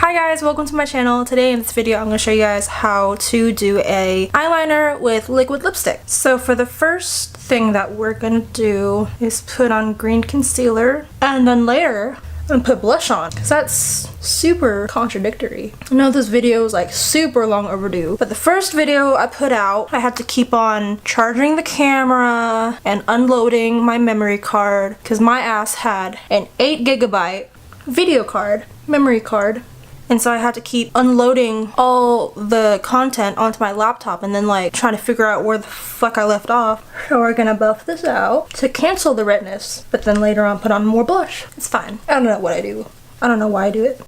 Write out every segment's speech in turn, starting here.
Hi guys, welcome to my channel. Today in this video I'm going to show you guys how to do a eyeliner with liquid lipstick. So for the first thing that we're going to do is put on green concealer, and then later I'm going to put blush on because that's super contradictory. I know this video is like super long overdue, but the first video I put out I had to keep on charging the camera and unloading my memory card because my ass had an 8GB video card, memory card. And so I had to keep unloading all the content onto my laptop and then like trying to figure out where the fuck I left off. So we're gonna buff this out to cancel the redness, but then later on put on more blush. It's fine. I don't know what I do. I don't know why I do it.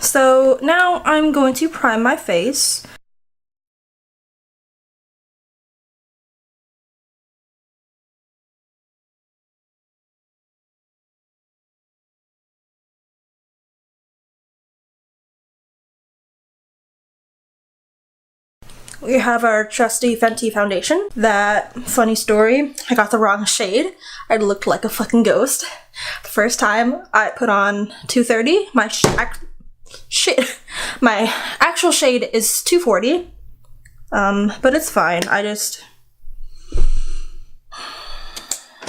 So now I'm going to prime my face. We have our trusty Fenty foundation. That, funny story, I got the wrong shade. I looked like a fucking ghost. The first time I put on 230, my actual shade is 240. But it's fine.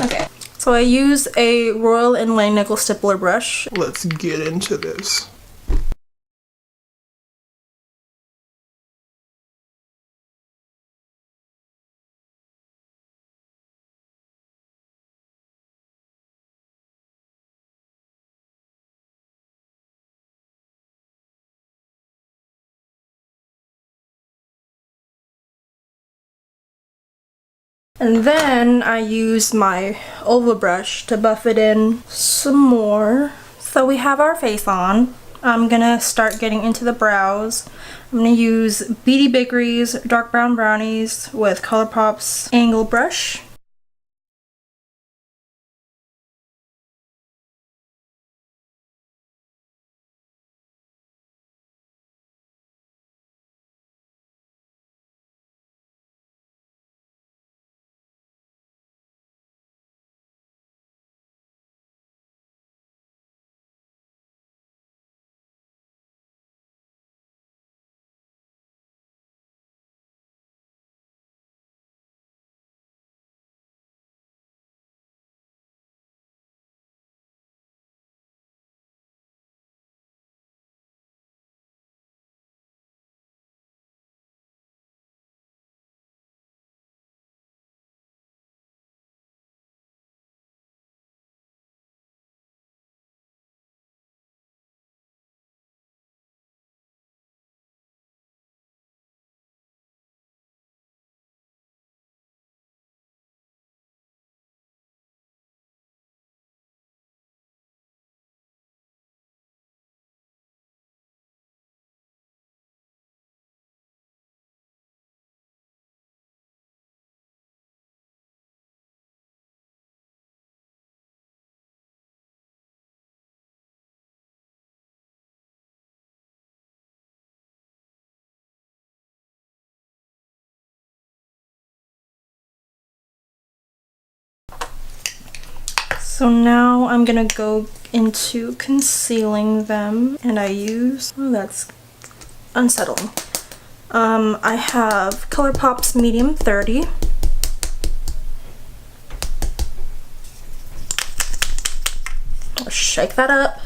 Okay. So I use a Royal Inlay nickel stippler brush. Let's get into this. And then I use my oval brush to buff it in some more. So we have our face on. I'm gonna start getting into the brows. I'm gonna use Beady Bakery's Dark Brown Brownies with ColourPop's Angle Brush. So now I'm gonna go into concealing them, and I use, oh that's unsettling. I have ColourPop's Medium 30. I'll shake that up.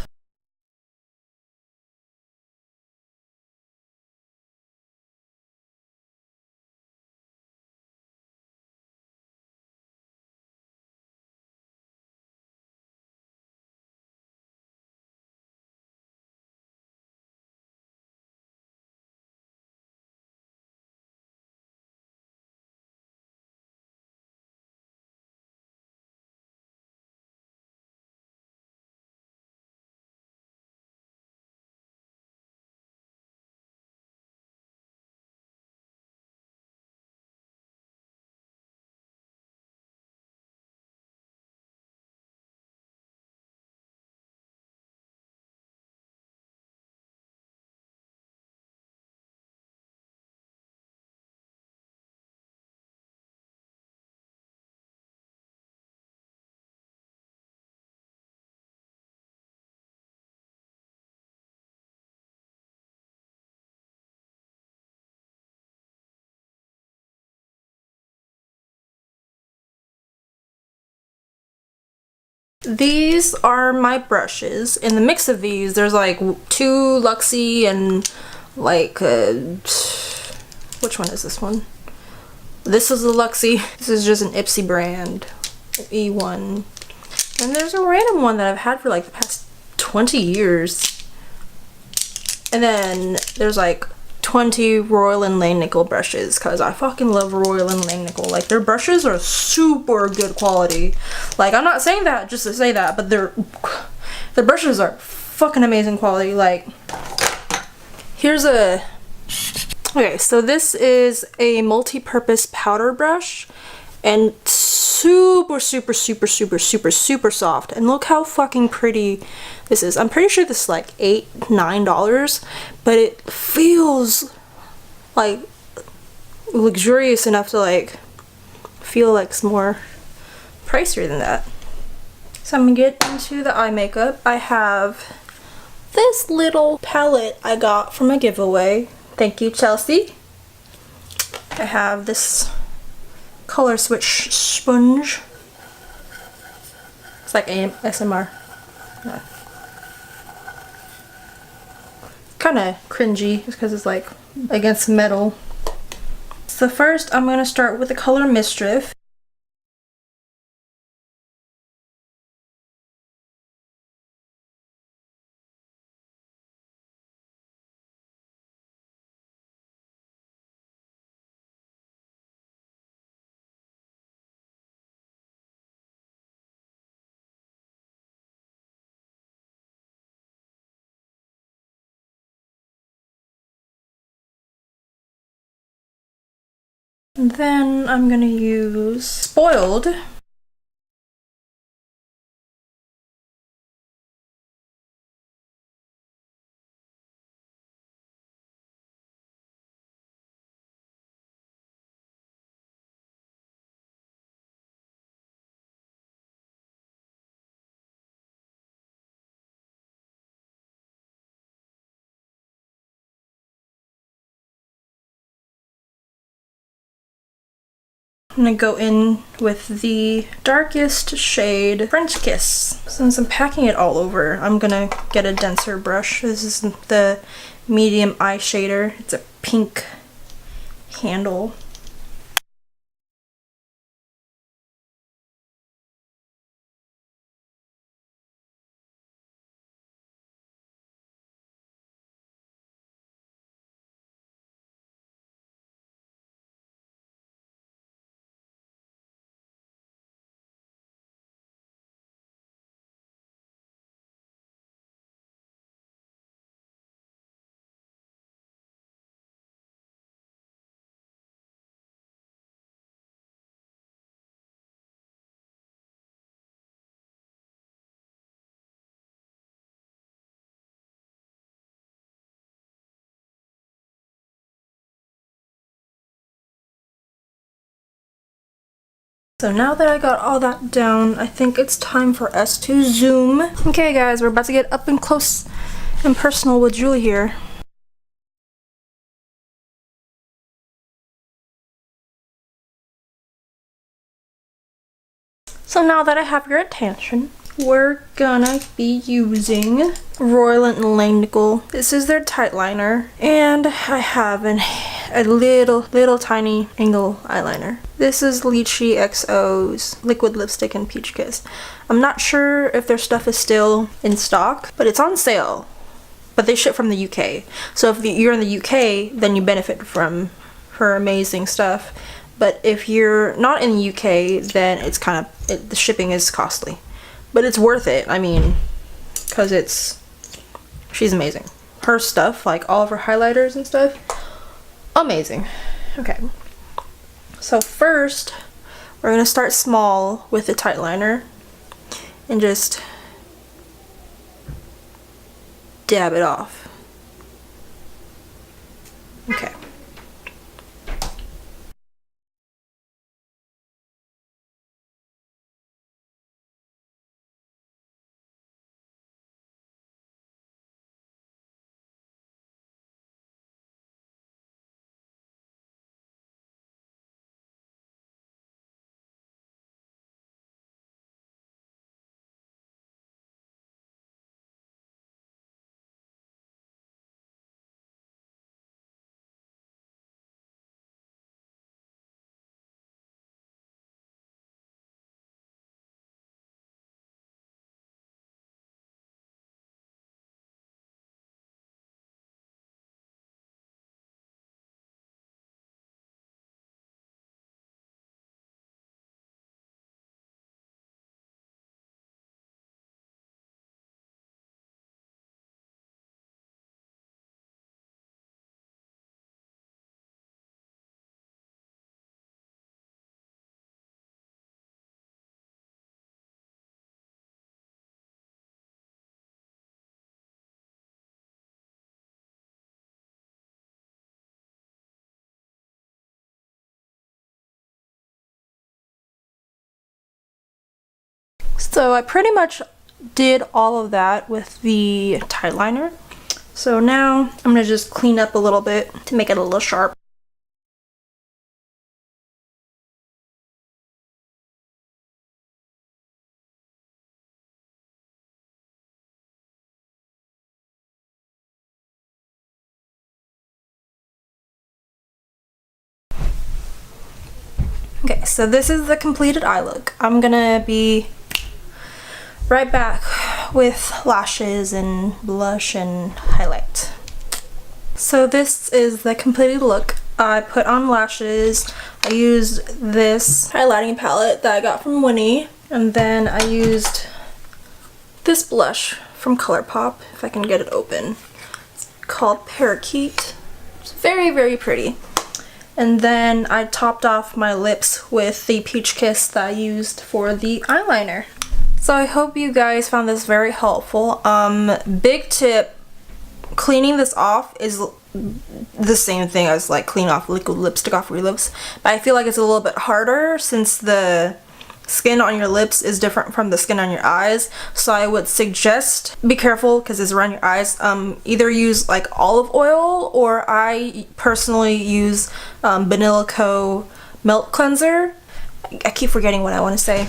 These are my brushes. In the mix of these, there's like 2 Luxie and like, which one is this one? This is a Luxie. This is just an Ipsy brand, E1. And there's a random one that I've had for like the past 20 years. And then there's like 20 Royal and Langnickel brushes, because I fucking love Royal and Langnickel. Like, their brushes are super good quality. Like, I'm not saying that just to say that, but their brushes are fucking amazing quality. Like, here's a... Okay, so this is a multi-purpose powder brush, and super soft. And look how fucking pretty this is. I'm pretty sure this is like $8-9, but it feels like luxurious enough to like feel like it's more pricier than that. So I'm gonna get into the eye makeup. I have this little palette I got from a giveaway. Thank you, Chelsea. I have this color switch sponge. It's like ASMR. Yeah. Kind of cringy just because it's like against metal. So first I'm going to start with the color Mischief. And then I'm going to use Spoiled. I'm gonna go in with the darkest shade, French Kiss. Since I'm packing it all over, I'm gonna get a denser brush. This is the medium eye shader. It's a pink handle. So now that I got all that down, I think it's time for us to zoom. Okay guys, we're about to get up and close and personal with Julie here. So now that I have your attention, we're gonna be using Royal and Langnickel. This is their tight liner, and I have a little tiny angle eyeliner. This is Lychee XO's liquid lipstick in Peach Kiss. I'm not sure if their stuff is still in stock, but it's on sale. But they ship from the UK, so if you're in the UK, then you benefit from her amazing stuff. But if you're not in the UK, then it's kind of, the shipping is costly. But it's worth it, I mean, because she's amazing. Her stuff, like all of her highlighters and stuff, amazing. Okay, so first, we're going to start small with the tight liner and just dab it off. Okay. So I pretty much did all of that with the eyeliner. So now I'm gonna just clean up a little bit to make it a little sharp. Okay, so this is the completed eye look. I'm gonna be right back with lashes and blush and highlight. So this is the completed look. I put on lashes. I used this highlighting palette that I got from Winnie, and then I used this blush from ColourPop, if I can get it open. It's called Parakeet. It's very, very pretty. And then I topped off my lips with the Peach Kiss that I used for the eyeliner. So I hope you guys found this very helpful. Big tip, cleaning this off is the same thing as like cleaning off liquid lipstick off your lips. But I feel like it's a little bit harder since the skin on your lips is different from the skin on your eyes. So I would suggest be careful because it's around your eyes. Either use like olive oil, or I personally use Vanilla Co Milk Cleanser. I keep forgetting what I want to say.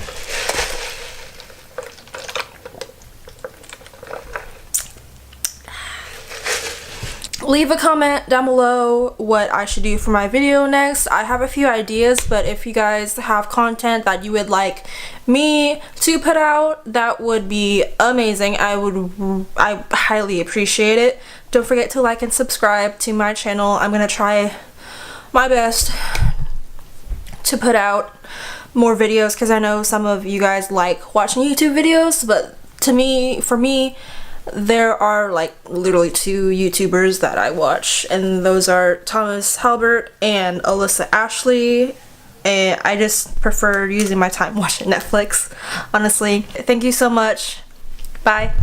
Leave a comment down below what I should do for my video next. I have a few ideas, but if you guys have content that you would like me to put out, that would be amazing. I highly appreciate it. Don't forget to like and subscribe to my channel. I'm gonna try my best to put out more videos because I know some of you guys like watching YouTube videos, but for me, there are like literally 2 YouTubers that I watch, and those are Thomas Halbert and Alyssa Ashley, and I just prefer using my time watching Netflix, honestly. Thank you so much. Bye.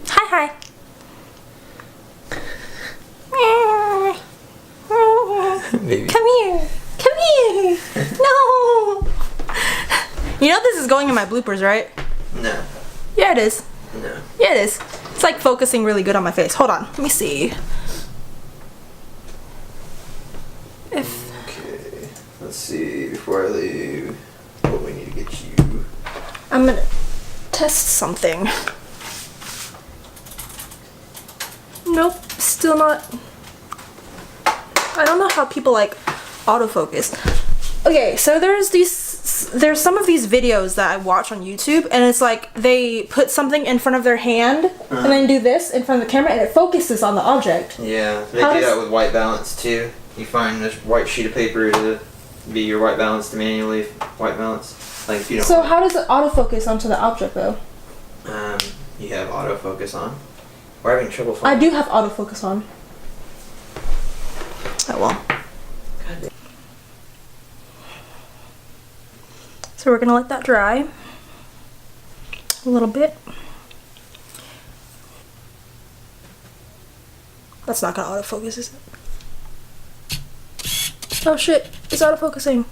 Hi. Baby. Come here. No. You know this is going in my bloopers, right? No. Yeah, it is. No. Yeah, it is. It's like focusing really good on my face. Hold on. Let me see. Okay. Let's see. Before I leave, what we need to get you. I'm gonna test something. Nope. Still not. I don't know how people like autofocus. Okay, so there's some of these videos that I watch on YouTube, and it's like they put something in front of their hand and then do this in front of the camera, and it focuses on the object. Yeah, they do that with white balance too. You find this white sheet of paper to be your white balance, to manually white balance. Like if you don't. So how does it autofocus onto the object though? You have autofocus on. We're having trouble I finding. do have autofocus on. Oh well. So we're gonna let that dry a little bit. That's not gonna autofocus, is it? Oh shit, it's autofocusing.